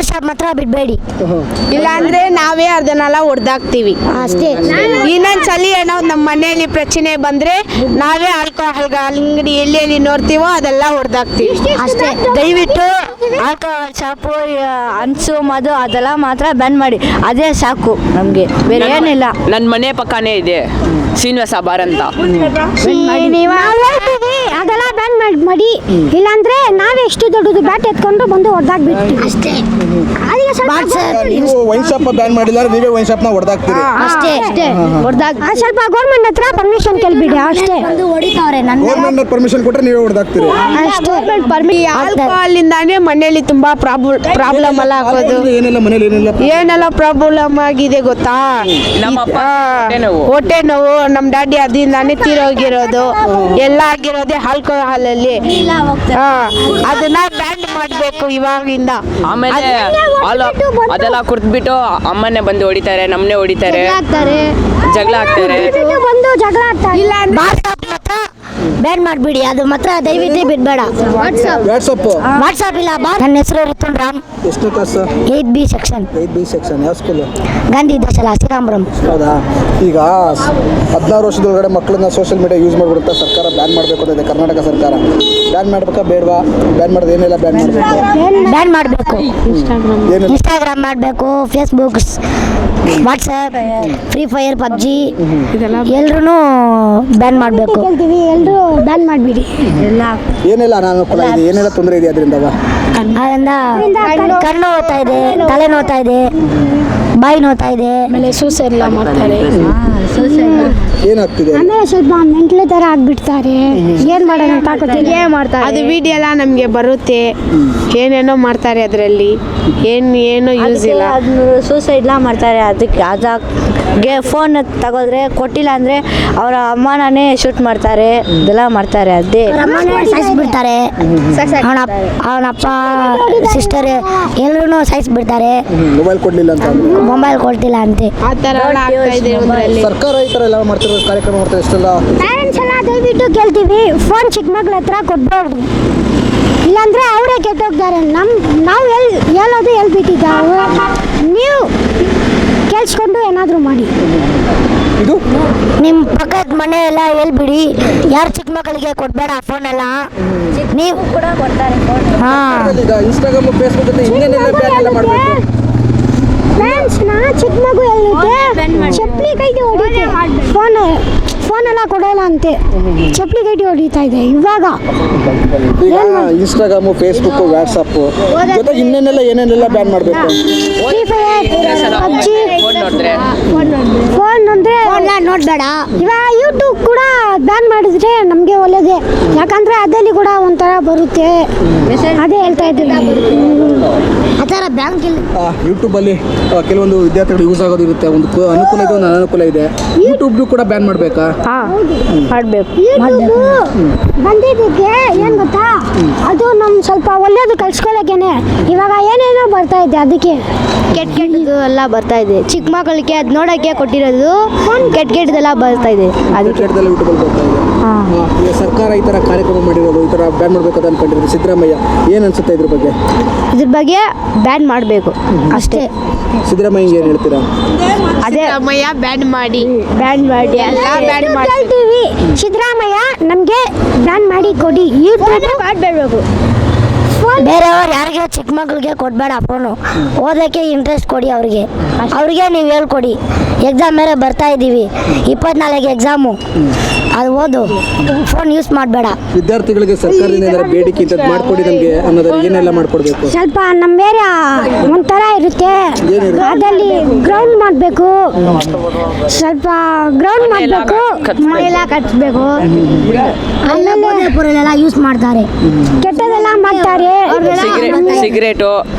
Shop ಮಾತ್ರ ಬಿಡಬೇಡಿ. ಇಲ್ಲಾಂದ್ರೆ ನಾವೇ ಅದನ್ನೆಲ್ಲ ಹೊಡೆದಾಕ್ತಿವಿ ಅಷ್ಟೇ. ಇನ್ನೊಂದ್ಸಲಿ ಏನೋ ನಮ್ಮ ಮನೆಯಲ್ಲಿ ಪ್ರಚನೆ ಬಂದ್ರೆ ನಾವೇ ಆಲ್ಕೋಹಾಲ್ ಅಂಗಡಿ ಎಲ್ಲಿ ನೋಡ್ತೀವೋ ಅದೆಲ್ಲ ಹೊಡೆದಾಕ್ತಿವಿ ಅಷ್ಟೇ. ದಯವಿಟ್ಟು ಆಲ್ಕೋಹಾಲ್ ಶಾಪು, ಹನ್ಸು, ಮದು ಅದೆಲ್ಲ ಮಾತ್ರ ಬ್ಯಾನ್ ಮಾಡಿ. ಅದೇ ಸಾಕು ನಮಗೆ, ಬೇರೆ ಏನಿಲ್ಲ. ನನ್ನ ಮನೆ ಪಕ್ಕನೇ ಇದೆ ಶ್ರೀನಿವಾಸ ಬಾರ್ ಅಂತ. ಅದೆಲ್ಲ ಬ್ಯಾನ್ ಮಾಡಿ. ಇಲ್ಲಾಂದ್ರೆ ನಾವೇ ಎಷ್ಟು ದೊಡ್ಡದು ಬ್ಯಾಟ್ ಎತ್ಕೊಂಡು ಬಂದು ಹೊಡೆದಾಕ್ಬಿಡ್ತೀವಿ ಅಷ್ಟೇ. ನೀವು ವೈನ್ ಶಾಪ್ ಬ್ಯಾನ್ ಮಾಡಿಲ್ಲ, ನೀವೇ ವೈನ್ ಶಾಪ್ ನ ಹೊಡೆದಾಕ್ತೀರಿ ಅಷ್ಟೇ. ಸ್ವಲ್ಪ ಗೌರ್ಮೆಂಟ್ ಹತ್ರ ಪರ್ಮಿಷನ್ ಕೇಳ್ಬಿಡಿ ಅಷ್ಟೇ. ಹೊಡಿತಾವ್ರೆ ಗೌರ್ಮೆಂಟ್ ಪರ್ಮಿಷನ್ ಕೊಟ್ರೆ ನೀವೇ ಹೊಡೆದಾಕ್ತೀರಿ. ಆಲ್ಕೋಹಾಲ್ ಇಂದಾನೆ ಮನೆಯಲ್ಲಿ ತುಂಬಾ ಪ್ರಾಬ್ಲಮ್ ಎಲ್ಲ ಆಗೋದು. ಏನೆಲ್ಲ ಮನೇಲಿ ಏನೆಲ್ಲ ಪ್ರಾಬ್ಲಮ್ ಆಗಿದೆ ಗೊತ್ತಾ? ಹೊಟ್ಟೆ ನೋವು, ನಮ್ ಡ್ಯಾಡಿ ಅದರಿಂದಾನೆ ತೀರೋಗಿರೋದು ಎಲ್ಲ ಆಗಿರೋದೇ ಆಲ್ಕೋಹಾಲ್ ಅಲ್ಲಿ. ಅದನ್ನ ಬ್ಯಾನ್ ಮಾಡ್ಬೇಕು ಇವಾಗಿಂದ. ಆಮೇಲೆ ಅದೆಲ್ಲ ಕುಡ್ದ್ಬಿಟ್ಟು ಅಮ್ಮನೇ ಬಂದು ಹೊಡಿತಾರೆ, ನಮ್ಮನ್ನೇ ಹೊಡಿತಾರೆ, ಜಗಳ ಆಗ್ತಾರೆ. ಬ್ಯಾನ್ ಮಾಡ್ಬಿಡಿ. ಅದು ಮಾತ್ರ ದಯವಿಟ್ಟು ಬಿಡ್ಬೇಡ. ವಾಟ್ಸ್ಆಪ್ ಇಲ್ಲ. ನನ್ನ ಹೆಸರು ರಿತುನ್ ರಾಮ್. ಎಷ್ಟನೇ ಕ್ಲಾಸ್? 8B section. ಯಾವ ಸ್ಕೂಲ್? ಗಾಂಧಿ ದಶಲ ಶ್ರೀರಾಮಪುರಂ. ಹೌದಾ? ಈಗ 16 ವರ್ಷದೊಳಗಡೆ ಮಕ್ಕಳನ್ನ ಸೋಷಿಯಲ್ ಮೀಡಿಯಾ ಯೂಸ್ ಮಾಡ್ಬಿಡುತ್ತಾ ಸರ್ಕಾರ ಬ್ಯಾನ್ ಮಾಡಬೇಕು ಅಂತ ಇದೆ. ಕರ್ನಾಟಕ ಸರ್ಕಾರ ಬ್ಯಾನ್ ಮಾಡ್ಬೇಕಾ ಬೇಡವಾ? ಬ್ಯಾನ್ ಮಾಡೋದು ಏನೆಲ್ಲ ಬ್ಯಾನ್ ಮಾಡಬೇಕು? ಇನ್ಸ್ಟಾಗ್ರಾಮ್ ಮಾಡಬೇಕು, Facebook, WhatsApp, free fire, PUBG ಎಲ್ರೂ ಬ್ಯಾನ್ ಮಾಡಬೇಕು. ಎಲ್ಲರೂ ಬ್ಯಾನ್ ಮಾಡಿಬಿಡಿ. ಏನೆಲ್ಲ ಅನಾನುಕೂಲ ಇದೆ, ಏನೆಲ್ಲ ತೊಂದರೆ ಇದೆ ಅದರಿಂದ? ಕಣ್ಣು ನೋವ್ತಾ ಇದೆ, ತಲೆ ನೋವ್ತಾ ಇದೆ, ಬಾಯಿ ನೋವ್ತಾ ಇದೆ, ಆಮೇಲೆ ಸೂಸೈಡ್ ಎಲ್ಲ ಮಾಡ್ತಾರೆ. ಏನಾಗ್ತಿದೆ? ಆಮೇಲೆ ಸ್ವಲ್ಪ ಮೆಂಟ್ಲು ತರ ಆಗ್ಬಿಡ್ತಾರೆ. ಏನ್ ಮಾಡೋಣ ಅಂತ ಗೊತ್ತಿಲ್ಲ. ಅದು ವಿಡಿಯೋ ಎಲ್ಲ ನಮ್ಗೆ ಬರುತ್ತೆ, ಏನೇನೋ ಮಾಡ್ತಾರೆ ಅದರಲ್ಲಿ, ಏನು ಯೂಸ್ ಇಲ್ಲ. ಸೂಸೈಡ್ಲ ಮಾಡ್ತಾರೆ. ಅದಕ್ಕೆ ಫೋನ್ ತಗೋದ್ರೆ ಕೊಟ್ಟಿಲ್ಲ ಅಂದರೆ ಅವರ ಅಮ್ಮನೇ ಶೂಟ್ ಮಾಡ್ತಾರೆ, ಇದೆಲ್ಲ ಮಾಡ್ತಾರೆ. ಅದೇ ಸಾಯಿಸ್ಬಿಡ್ತಾರೆ. ಅವನಪ್ಪ, ಸಿಸ್ಟರ್ ಎಲ್ಲರೂ ಸಾಯಿಸ್ಬಿಡ್ತಾರೆ. ಮೊಬೈಲ್ ಕೊಡ್ಲಿಲ್ಲ ಅಂತ, ಮೊಬೈಲ್ ಕೊಡ್ತಿಲ್ಲ ಅಂತೆ. ಆ ಥರ ಎಲ್ಲ ಆಗ್ತಾ ಇದೆ ಊರಲ್ಲಿ. ಸರ್ಕಾರ ಈ ಥರ ಎಲ್ಲ ಮಾಡ್ತಿರೋ ಕಾರ್ಯಕ್ರಮ ಮಾಡ್ತಾರೆ. ಎಷ್ಟೆಲ್ಲ ಪೇರೆಂಟ್ಸ್ ಎಲ್ಲ ದಯವಿಟ್ಟು ಕೇಳ್ತೀವಿ, ಫೋನ್ ಚಿಕ್ಕ ಮಕ್ಳ ಹತ್ರ ಕೊಡ್ಬಾರ್ದು. ಇಲ್ಲಾಂದ್ರೆ ಅವರೇ ಕೆಟ್ಟೋಗ್ತಾರೆ. ನಾವು ಹೇಳೋದು ಹೇಳ್ಬಿಟ್ಟಿದ್ದಾವೆ, ನೀವು ಕೇಳಿಸ್ಕೊಂಡು ಏನಾದರೂ ಮಾಡಿ. ಇದು ನಿಮ್ಮ ಪಕ್ಕದ ಮನೆ ಎಲ್ಲ ಹೇಳ್ಬಿಡಿ, ಯಾರು ಚಿಕ್ಕ ಮಕ್ಕಳಿಗೆ ಕೊಡಬೇಡ ಫೋನ್ ಎಲ್ಲ. ನೀವು ಕೂಡ ಕೊಡ್ತಾರೆ ಈಗ ಇನ್ಸ್ಟಾಗ್ರಾಮ್, ಫೇಸ್ಬುಕ್ ಅಂತ ಇನ್ನೇನೆಲ್ಲ ಬ್ಯಾನ್ ಎಲ್ಲ ಮಾಡಬೇಕು? ಫ್ರೆಂಡ್ಸ್ನ ಚಿಕ್ಕ ಮಗು ಹೇಳುತ್ತೆ ಚಪ್ಪಲಿ ಕೈಗೆ ಹೊಡಿತೆ, ಫೋನ್ ಎಲ್ಲ ಕೊಡೋಲ್ಲ ಅಂತೆ, ಚಪ್ಪಲಿ ಕೈಗೆ ಹೊಡಿತಾ ಇದೆ ಇವಾಗ. ಈಗ ಇನ್ಸ್ಟಾಗ್ರಾಮು, ಫೇಸ್ಬುಕ್, ವಾಟ್ಸಪ್ ಜೊತೆಗೆ ಇನ್ನೇನೆಲ್ಲ ಏನೇನೆಲ್ಲ ಬ್ಯಾನ್ ಮಾಡಬೇಕು? ಫ್ರೀ ಫೈರ್, ಪಬ್ಜಿ, ಫೋನ್ ಅಂದರೆ ನೋಡ್ಬೇಡ. ಇವಾಗ ಯೂಟ್ಯೂಬ್ ಕೂಡ ಬ್ಯಾನ್ ಮಾಡಿದ್ರೆ ನಮಗೆ ಒಳ್ಳೇದೇ, ಯಾಕಂದ್ರೆ ಅದರಲ್ಲಿ ಕೂಡ ಒಂಥರ ಬರುತ್ತೆ. ಅದೇ ಹೇಳ್ತಾ ಇದ್ದೀವಿ. ಆ ಥರ ಬ್ಯಾಂಕ್ ಯೂಟ್ಯೂಬಲ್ಲಿ ಕೆಲವೊಂದು ವಿದ್ಯಾರ್ಥಿಗಳು ಯೂಸ್ ಆಗೋದು ಇರುತ್ತೆ, ಒಂದು ಅನುಕೂಲ ಇದೆ, ಒಂದು ಅನಾನುಕೂಲ ಇದೆ. ಯೂಟ್ಯೂಬ್ದು ಕೂಡ ಬ್ಯಾನ್ ಮಾಡಬೇಕಾ? ಮಾಡಬೇಕು. ಯೂಟ್ಯೂಬ್ ಬಂದಿದ್ದಕ್ಕೆ ಏನು ಗೊತ್ತಾ, ಅದು ನಮ್ಮ ಸ್ವಲ್ಪ ಒಳ್ಳೇದು ಕಲ್ಸ್ಕೊಳ್ಳೋಕ್ಕೇನೆ. ಇವಾಗ ಏನೇನೋ ಬರ್ತಾ ಇದೆ, ಅದಕ್ಕೆ ಕೆಟ್ಟದು ಎಲ್ಲ ಬರ್ತಾ ಇದೆ. ಚಿಕ್ಕ ಮಕ್ಕಳಿಗೆ ಅದು ನೋಡೋಕ್ಕೆ ಕೊಟ್ಟಿರೋದು ಕೆಟ್ಟದೆಲ್ಲ ಬರ್ತಾ ಇದೆ. ಅದಕ್ಕೆ ಯೂಟ್ಯೂಬಲ್ಲಿ ಬರ್ತಾ ಇದೆ. ಈಗ ಸರ್ಕಾರ ಈ ಥರ ಕಾರ್ಯಕ್ರಮ ಮಾಡಿರೋದು, ಈ ಥರ ಬ್ಯಾನ್ ಮಾಡಬೇಕು ಅಂತ ಅನ್ಕೊಂಡಿರೋದು, ಸಿದ್ದರಾಮಯ್ಯ ಏನು ಅನ್ಸುತ್ತೆ ಇದ್ರ ಬಗ್ಗೆ? ಇದ್ರ ಬಗ್ಗೆ ಬ್ಯಾನ್ ಮಾಡಬೇಕು ಅಷ್ಟೇ. ಸಿದ್ದರಾಮಯ್ಯ ಏನು ಹೇಳ್ತೀರಾ? ಅದೇ ಅಮ್ಮಯ್ಯ ಬ್ಯಾನ್ ಮಾಡಿ ಎಲ್ಲ ಬ್ಯಾನ್ ಮಾಡ್ತೀವಿ. ಸಿದ್ದರಾಮಯ್ಯ ನಮಗೆ ಬ್ಯಾನ್ ಮಾಡಿ ಕೊಡಿ. ಯೂಟ್ಯೂಬ್ ಮಾಡಬೇಕು. ಬೇರೆಯವ್ರು ಯಾರಿಗೆ ಚಿಕ್ಕ ಮಕ್ಕಳಿಗೆ ಕೊಡಬೇಡ ಫೋನು. ಓದೋಕ್ಕೆ ಇಂಟ್ರೆಸ್ಟ್ ಕೊಡಿ ಅವ್ರಿಗೆ ನೀವು ಹೇಳ್ಕೊಡಿ. ಎಕ್ಸಾಮ್ ಮೇಲೆ ಬರ್ತಾ ಇದ್ದೀವಿ, 24 ಎಕ್ಸಾಮು, ಅದು ಓದು, ಫೋನ್ ಯೂಸ್ ಮಾಡಬೇಡ. ವಿದ್ಯಾರ್ಥಿಗಳಿಗೆ ಸರ್ಕಾರದಿಂದ ಬೇಡಿಕೆ ಇಂಥದ್ದು ಮಾಡಿಕೊಡಿ ನಮಗೆ ಅನ್ನೋದು ಏನೆಲ್ಲ ಮಾಡಿಕೊಡ್ಬೇಕು? ಸ್ವಲ್ಪ ನಮ್ಮ ಏರಿಯಾ ಒಂಥರ ಇರುತ್ತೆ, ಅದರಲ್ಲಿ ಗ್ರೌಂಡ್ ಮಾಡಬೇಕು, ಸ್ವಲ್ಪ ಗ್ರೌಂಡ್ ಮಾಡಬೇಕು, ಮನೆಯೆಲ್ಲ ಕಟ್ಟಬೇಕು. ಆಮೇಲೆ ಯೂಸ್ ಮಾಡ್ತಾರೆ, ಕೆಟ್ಟದೆಲ್ಲ ಮಾಡ್ತಾರೆ. ಸಿಗರೇಟು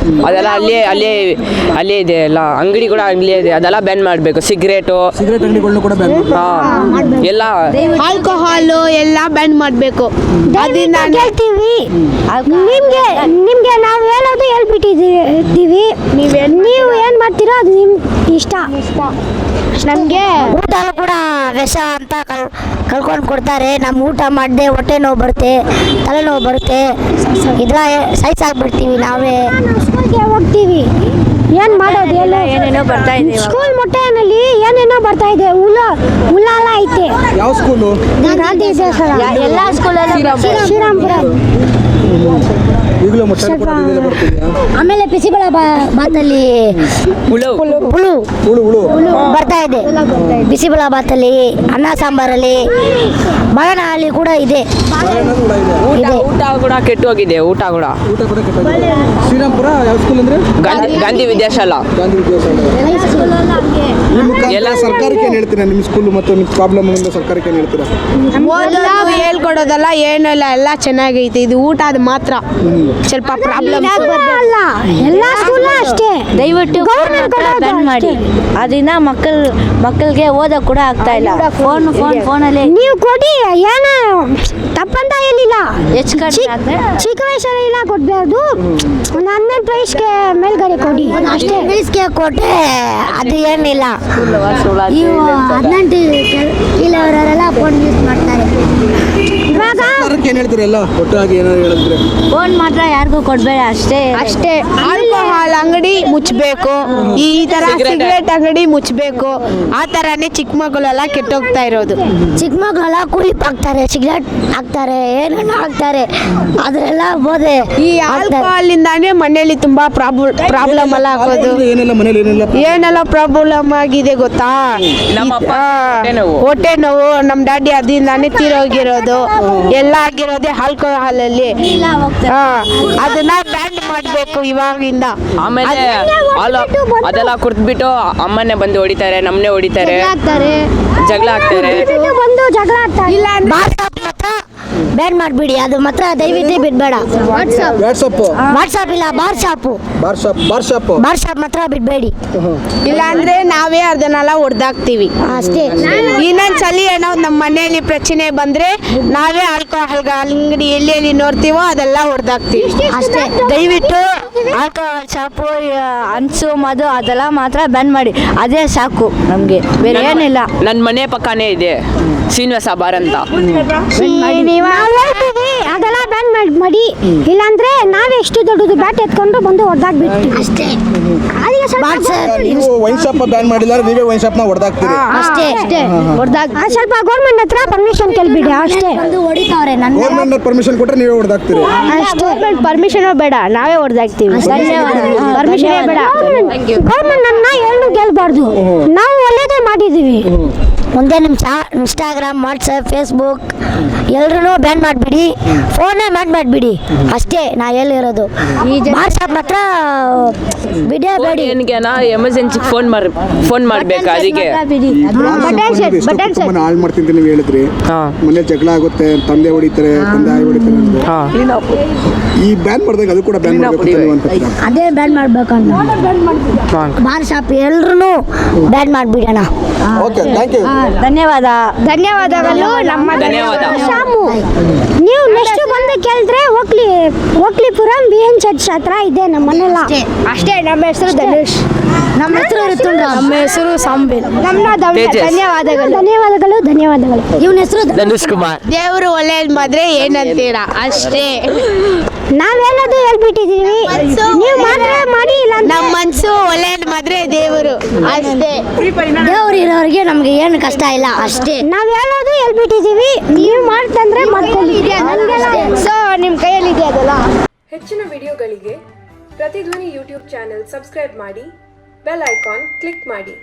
ಅದೆಲ್ಲ ಅಲ್ಲೇ ಇದೆ, ಎಲ್ಲ ಅಂಗಡಿ ಕೂಡ ಅಲ್ಲೇ ಇದೆ, ಅದೆಲ್ಲ ಬ್ಯಾನ್ ಮಾಡಬೇಕು. ಸಿಗರೇಟ್ ಅಂಗಡಿಗಳನ್ನು ಕೂಡ ಬ್ಯಾನ್ ಮಾಡಬೇಕು. ಎಲ್ಲ ಆಲ್ಕೋಹಾಲು ಎಲ್ಲ ಬ್ಯಾನ್ ಮಾಡಬೇಕು. ಅದನ್ನ ಕೇಳ್ತೀವಿ. ನಿಮ್ಗೆ ನಾವು ಹೇಳೋದು ಹೇಳ್ಬಿಟ್ಟಿದ್ದೀವಿ. ನೀವು ಏನು ಮಾಡ್ತೀರೋ ಅದು ನಿಮ್ಗೆ ಇಷ್ಟ. ನಮಗೆ ಊಟನೂ ಕೂಡ ವಿಷ ಅಂತ ಕಲ್ಕೊಂಡು ಕೊಡ್ತಾರೆ. ನಮ್ಮ ಊಟ ಮಾಡದೆ ಹೊಟ್ಟೆ ನೋವು ಬರುತ್ತೆ, ತಲೆನೋವು ಬರುತ್ತೆ, ಇದ್ರ ಸಹಿಸಾಗ್ಬಿಡ್ತೀವಿ ನಾವೇ. ಸ್ಕೂಲ್ಗೆ ಹೋಗ್ತೀವಿ, ಏನು ಮಾಡೋದು ಏನೇನೋ ಬರ್ತಾ ಇದೆ ಸ್ಕೂಲ್ ಮೊಟ್ಟೆನಲ್ಲಿ ಏನೇನೋ ಬರ್ತಾ ಇದೆ, ಹುಲ್ಲೆಲ್ಲ ಐತೆ. ಯಾವ ಸ್ಕೂಲು? ಎಲ್ಲ ಸ್ಕೂಲಲ್ಲೂ ಶ್ರೀರಾಮ್ಪುರ. ಈಗಲೂ ಮೊಟ್ಟೆ ಬರ್ತಿದ್ಯಾ? ಆಮೇಲೆ ಬಿಸಿಬೇಳೆ ಬಾತಲ್ಲಿ ಹುಳು ಹುಳು ಬರ್ತಾ ಇದೆ. ಬಿಸಿಬೇಳೆ ಬಾತಲ್ಲಿ, ಅನ್ನ ಸಾಂಬಾರಲ್ಲಿ, ಬನಾನಲ್ಲಿ ಕೂಡ ಇದೆ. ಊಟ ಕೂಡ ಕೆಟ್ಟು ಹೋಗಿದೆ. ಊಟ ಕೂಡ ಕೆಟ್ಟೋಗಿದೆ. ಶ್ರೀರಾಮ್ಪುರ ಯಾವ ಸ್ಕೂಲ್ ಅಂದ್ರೆ? ಗಾಂಧಿ ವಿದ್ಯಾಶಾಲಾ. ಗಾಂಧಿ ಈ ಮುಖಾಂತರ ಸರ್ಕಾರಕ್ಕೆ ಏನು ಹೇಳ್ತೀರಾ? ನಿಮ್ಮ ಸ್ಕೂಲ್ ಮತ್ತು ನಿಮ್ಮ ಪ್ರಾಬ್ಲಮ್ ಸರ್ಕಾರಕ್ಕೆ ಏನು ಹೇಳ್ತೀರಾ? ಓದೋದು ಹೇಳ್ಕೊಡೋದಲ್ಲ ಏನೂ ಇಲ್ಲ, ಎಲ್ಲ ಚೆನ್ನಾಗೈತೆ. ಇದು ಊಟ ಅದು ಮಾತ್ರ ಸ್ವಲ್ಪ ಪ್ರಾಬ್ಲಮ್. ಅಲ್ಲ, ಎಲ್ಲ ಸ್ಕೂಲ್ ಅಷ್ಟೇ. ದಯವಿಟ್ಟು ಬ್ಯಾನ್ ಮಾಡಿ. ಅದರಿಂದ ಮಕ್ಕಳಿಗೆ ಓದೋಕೆ ಕೂಡ ಆಗ್ತಾ ಇಲ್ಲ. ಫೋನಲ್ಲಿ ನೀವು ಕೊಡಿ, ಏನು ತಪ್ಪಂತ ಏನಿಲ್ಲ. ಚಿಕ್ಕ ವಯಸ್ಸಲ್ಲೆಲ್ಲ ಕೊಡ್ಬಾರ್ದು, ಒಂದು 18 ವಯಸ್ಸಿಗೆ ಮೇಲ್ಗಡೆ ಕೊಡಿ ಅಷ್ಟೇ. ವಯಸ್ಸಿಗೆ ಕೊಟ್ಟರೆ ಅದು ಏನಿಲ್ಲ. ಇವು 18 ಇಲ್ಲವರೆಲ್ಲ ಫೋನ್ ಯೂಸ್ ಮಾಡ್ತಾರೆ. ಇವಾಗ ಸರ್ಕಾರಕ್ಕೆ ಏನು ಹೇಳ್ತೀರಾ? ಎಲ್ಲ ಒಟ್ಟಾಗಿ ಏನಾದ್ರು ಹೇಳಿದ್ರೆ ಫೋನ್ ಮಾತ್ರ ಯಾರಿಗೂ ಕೊಡಬೇಡ ಅಷ್ಟೇ. ಆಲ್ಕೋಹಾಲ್ ಅಂಗಡಿ ಮುಚ್ಚಬೇಕು, ಈ ತರ ಸಿಗರೇಟ್ ಅಂಗಡಿ ಮುಚ್ಚಬೇಕು. ಆ ತರಾನೇ ಚಿಕ್ಕ ಮಕ್ಕಳೆಲ್ಲ ಕೆಟ್ಟೋಗ್ತಾ ಇರೋದು. ಚಿಕ್ಕ ಮಕ್ಕಳೆಲ್ಲ ಕುಯ್ಪ್ ಹಾಕ್ತಾರೆ, ಸಿಗರೇಟ್ ಹಾಕ್ತಾರೆ, ಏನೇನೋ ಹಾಕ್ತಾರೆ. ಅದರೆಲ್ಲ ಬೋದೆ. ಈ ಆಲ್ಕೋಹಾಲ್ ಇಂದಾನೇ ಮನೆಯಲ್ಲಿ ತುಂಬಾ ಪ್ರಾಬ್ಲಮ್ ಎಲ್ಲ ಆಗೋದು. ಏನೆಲ್ಲ ಮನೇಲಿ ಏನೆಲ್ಲ ಪ್ರಾಬ್ಲಮ್ ಆಗಿದೆ ಗೊತ್ತಾ? ನಮ್ಮ ಅಪ್ಪ ಹೊಟ್ಟೆ ನೋವು, ನಮ್ಮ ಡ್ಯಾಡಿ ಅದರಿಂದಾನೇ ತೀರೋಗಿರೋದು. ಎಲ್ಲ ಆಗಿರೋದೇ ಆಲ್ಕೋಹಾಲ್ ಅಲ್ಲಿ. ಅದನ್ನ ಬ್ಯಾನ್ ಮಾಡ್ಬೇಕು ಇವಾಗಿಂದ. ಆಮೇಲೆ ಅದೆಲ್ಲ ಕುಡ್ದ್ಬಿಟ್ಟು ಅಮ್ಮನೇ ಬಂದು ಹೊಡಿತಾರೆ, ನಮ್ಮನ್ನೇ ಹೊಡಿತಾರೆ, ಜಗಳ ಆಗ್ತಾರೆ. ಬಂದು ಜಗಳ ಆಡ್ತಾರೆ. ಇಲ್ಲ ಅಂದ್ರೆ ವಾಟ್ಸಾಪ್ ಮಾತ್ರ ಬ್ಯಾನ್ ಮಾಡಿಬಿಡಿ. ಅದು ಮಾತ್ರ ದಯವಿಟ್ಟು ಬಿಡಬೇಡ. ವಾಟ್ಸಾಪ್ ಇಲ್ಲ, ಬಾರ್ ಶಾಪ್ ಮಾತ್ರ ಬಿಡಬೇಡಿ. ಇಲ್ಲ ಅಂದ್ರೆ ನಾವೇ ಅದನ್ನೆಲ್ಲ ಹೊಡೆದಾಕ್ತಿವಿ ಅಷ್ಟೇ. ಇನ್ನೊಂದ್ಸಲಿ ಏನೋ ನಮ್ಮ ಮನೆಯಲ್ಲಿ ಪ್ರಚನೆ ಬಂದ್ರೆ ನಾವೇ ಆಲ್ಕೋಹಾಲ್ ಅಂಗಡಿ ಎಲ್ಲಿ ನೋಡ್ತೀವೋ ಅದೆಲ್ಲ ಹೊಡೆದಾಕ್ತಿವಿ ಅಷ್ಟೇ. ದಯವಿಟ್ಟು ಆಲ್ಕೋಹಾಲ್ ಶಾಪು, ಹನ್ಸು, ಮದು ಅದೆಲ್ಲ ಮಾತ್ರ ಬ್ಯಾನ್ ಮಾಡಿ. ಅದೇ ಸಾಕು ನಮಗೆ, ಬೇರೆ ಏನಿಲ್ಲ. ನನ್ನ ಮನೆ ಪಕ್ಕನೇ ಇದೆ ಶ್ರೀನಿವಾಸ ಬಾರ್ ಅಂತ. ನಾವು ಹೇಳ್ತೀವಿ ಅದೆಲ್ಲ ಬ್ಯಾನ್ ಮಾಡಿ. ಇಲ್ಲಾಂದ್ರೆ ನಾವೇ ಎಷ್ಟು ದೊಡ್ಡದು ಬ್ಯಾಟ್ ಎತ್ಕೊಂಡು ಬಂದು ಹೊಡೆದಾಕ್ಬಿಡ್ತೀವಿ ಅಷ್ಟೇ. ಅದಕ್ಕೆ ನೀವು ವೈನ್ ಶಾಪ್ ಬ್ಯಾನ್ ಮಾಡಿಲ್ಲ, ನೀವೇ ವೈನ್ ಶಾಪ್ ನ ಹೊಡೆದಾಕ್ತೀರಿ ಅಷ್ಟೇ. ಸ್ವಲ್ಪ ಗೌರ್ಮೆಂಟ್ ಹತ್ರ ಪರ್ಮಿಷನ್ ಕೇಳ್ಬಿಡಿ ಅಷ್ಟೇ. ಹೊಡಿತಾವ್ರೆ ನನ್ನ ಗೌರ್ಮೆಂಟ್ ಪರ್ಮಿಷನ್ ಕೊಟ್ರೆ ನೀವೇ ಹೊಡೆದಾಕ್ತೀರಿ. ಗೌರ್ಮೆಂಟ್ ಪರ್ಮಿಷನ್ ಬೇಡ, ನಾವೇ ಹೊಡೆದಾಕ್ತೀವಿ. ಪರ್ಮಿಷನ್ ಬೇಡ. ಗೌರ್ಮೆಂಟ್ ಅನ್ನ ಏನು ಕೇಳಬಾರ್ದು, ನಾವು ಒಳ್ಳೇದೇ ಮಾಡಿದೀವಿ. ಮುಂದೆ ನಿಮ್ಮ ಇನ್ಸ್ಟಾಗ್ರಾಮ್, ವಾಟ್ಸಪ್, ಫೇಸ್ಬುಕ್ ಎಲ್ಲರೂ ಬ್ಯಾನ್ ಮಾಡಿಬಿಡಿ. ಫೋನೇ ಬ್ಯಾನ್ ಮಾಡಿಬಿಡಿ ಅಷ್ಟೇ. ನಾ ಹೇಳಿರೋದು ವಾಟ್ಸಪ್ ಮಾತ್ರ ಬಿಡಬೇಡಿ. ಏನಿಗೆನಾ ಎಮರ್ಜೆನ್ಸಿ ಫೋನ್ ಮಾಡ್ಬೇಕು. ಅದಕ್ಕೆ ಹಾಳು ಮಾಡ್ತೀನಿ ನೀವು ಹೇಳಿದ್ರಿ. ಮನೇಲಿ ಜಗಳ ಆಗುತ್ತೆ, ತಂದೆ ಹೊಡಿತಾರೆ, ತಂದೆ ಹೊಡಿತಾರೆ ಅಂದ್ರೆ ಈ ಬ್ಯಾನ್ ಮಾಡಿದಾಗ ಅದು ಕೂಡ ಬ್ಯಾನ್ ಮಾಡಬೇಕು ಅಂತ. ಅದೇ ಬ್ಯಾನ್ ಮಾಡ್ಬೇಕಂತ ಬಾರ್ ಶಾಪ್ ಎಲ್ಲರೂ ಬ್ಯಾನ್ ಮಾಡಿಬಿಡೋಣ. Okay, thank you. ಧನ್ಯವಾದಗಳು. ನಮ್ಮ ಧನ್ಯವಾದ. ಶಾಮು, ನೀವು ನೆಕ್ಸ್ಟ್ ಬಂದು ಕೇಳಿದ್ರೆ ಒಕ್ಲಿಪುರಂ BN ಚರ್ಚ್ ಹತ್ರ ಇದೆ ನಮ್ಮ ಮನೆಲ್ಲ ಅಷ್ಟೇ. ನಮ್ಮ ಹೆಸರು ಧನುಷ್. ನಮ್ಮ ಹೆಸರು ಋತುಂಡ್ರಾಮ್. ನಮ್ಮ ಹೆಸರು ಸಾಂಬಿಲ್. ಧನ್ಯವಾದಗಳು. ಇವನ ಹೆಸರು ಧನುಷ್ ಕುಮಾರ್. ದೇವರು ಒಳ್ಳೇದ್ ಮಾದ್ರೆ ಏನಂತೀರಾ ಅಷ್ಟೇ. ನಾವೇನಾದ್ರು ಹೇಳ್ಬಿಟ್ಟಿದೀವಿ, ನೀವು ಮಾತ್ರ ಮಾಡಿ. ಇಲ್ಲ ನಮ್ಮ ಮನ್ಸು ಒಳ್ಳೇದ್ ಮಾದ್ರೆ ದೇವರು ಅಷ್ಟೇ. ದೇವ್ರು ಇರೋರಿಗೆ ನಮ್ಗೆ ಏನು ಕಷ್ಟ ಇಲ್ಲ ಅಷ್ಟೇ. ನಾವ್ ಹೇಳೋದು ಹೇಳ್ಬಿಟ್ಟಿದೀವಿ, ನೀವು ಮಾಡ್ತಂದ್ರೆ ಮಾಡ್ಕೊಳ್ಳಿ. ಸೊ ನಿಮ್ಮ ಕೈಯಲ್ಲಿ ಇದೆ ಅದಲ್ಲ. ಹೆಚ್ಚಿನ ವಿಡಿಯೋಗಳಿಗೆ ಪ್ರತಿಧ್ವನಿ ಯೂಟ್ಯೂಬ್ ಚಾನೆಲ್ ಸಬ್ಸ್ಕ್ರೈಬ್ ಮಾಡಿ, ಬೆಲ್ ಐಕಾನ್ ಕ್ಲಿಕ್ ಮಾಡಿ.